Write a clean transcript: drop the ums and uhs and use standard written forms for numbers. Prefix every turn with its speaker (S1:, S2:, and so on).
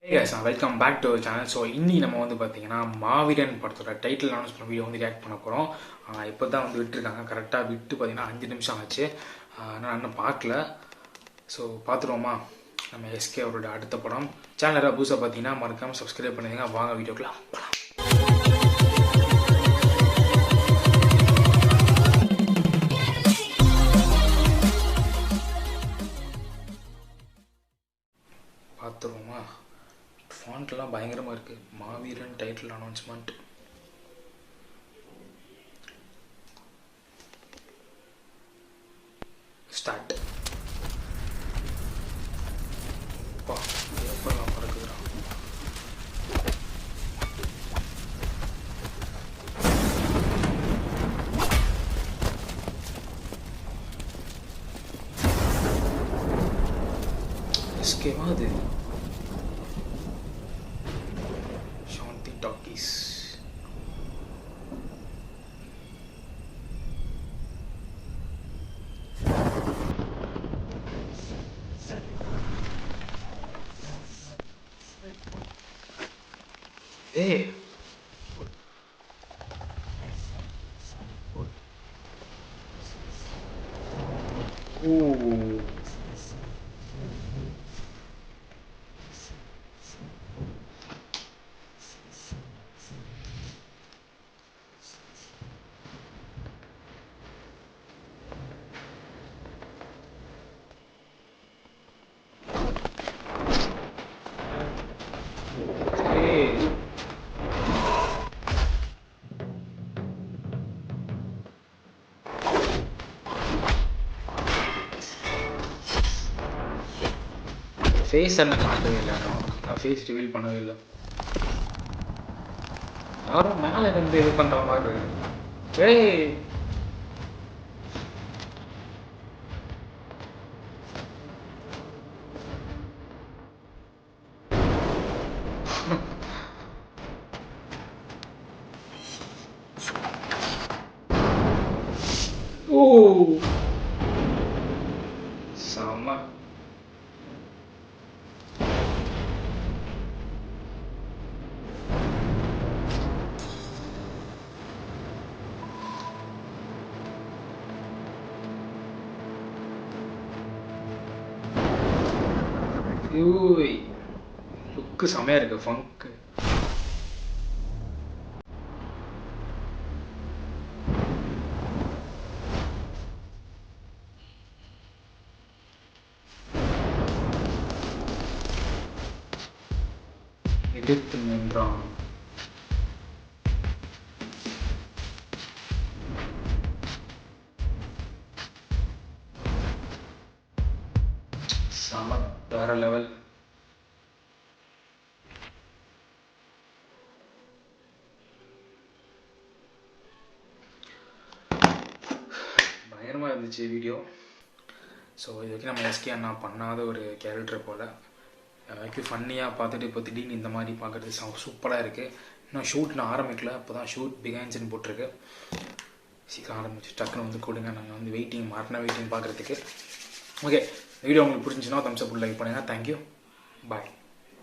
S1: Hey guys, welcome back to our channel. So இன்னி நம்ம வந்து பார்த்தீங்கன்னா மாவீரன் படத்தோட டைட்டில் அனௌன்ஸ் பண்ண வீடியோ வந்து ரியாக்ட் பண்ண போகிறோம். இப்போ தான் வந்து விட்டுருக்காங்க. கரெக்டாக விட்டு பார்த்தீங்கன்னா 5 நிமிஷம் ஆச்சு. நான் இன்னும் பார்க்கல. ஸோ பார்த்துருவோமா நம்ம எஸ்கே அவரோட அடுத்த படம். சேனலை புதுசாக பார்த்தீங்கன்னா மறக்காமல் சப்ஸ்கிரைப் பண்ணுங்க. வாங்க வீடியோக்குலாம் போகலாம். பார்த்துருவோமா. ஃபாண்ட்லாம் பயங்கரமாக இருக்குது. மாவீரன் டைட்டில் அனௌன்ஸ்மெண்ட். ஸ்டார்ட். பா எப்பெல்லாம் பறக்குதுடா. எஸ்கேவா அது? Talkies. Hey. Ooh. ஃபேஸ் எல்லாம் காட்டவே இல்லை. நான் ஃபேஸ் ரிவீல் பண்ணவே இல்லை. யாரும் மேலே இருந்து இது பண்ணுற மாதிரி. ஏய் ஓ செம்ம. யூய் லுக்கு செமையாக இருக்கு. ஃபங்க்கு எதிர்த்து நின்றான். செம வேற லெவல். பயங்கரமாக இருந்துச்சு வீடியோ. ஸோ இது வரைக்கும் நம்ம எஸ்கே அண்ணா பண்ணாத ஒரு கேரக்டர் போல். வரைக்கும் ஃபன்னியாக பார்த்துட்டு இப்போ திடீர்னு இந்த மாதிரி பார்க்குறது சூப்பராக இருக்குது. இன்னும் ஷூட் நான் ஆரம்பிக்கல. இப்போ தான் ஷூட் பிகான்ஸ்ன்னு போட்டிருக்கு. சீக்கிரம் ஆரம்பிச்சு டக்குன்னு வந்து கொடுங்க. நாங்கள் வந்து வெயிட்டிங் பார்க்குறதுக்கு. ஓகே, வீடியோ உங்களுக்கு பிடிச்சிச்சுன்னா தம்ஸ் அப் லைக் பண்ணுங்கள். தேங்க்யூ, பாய்.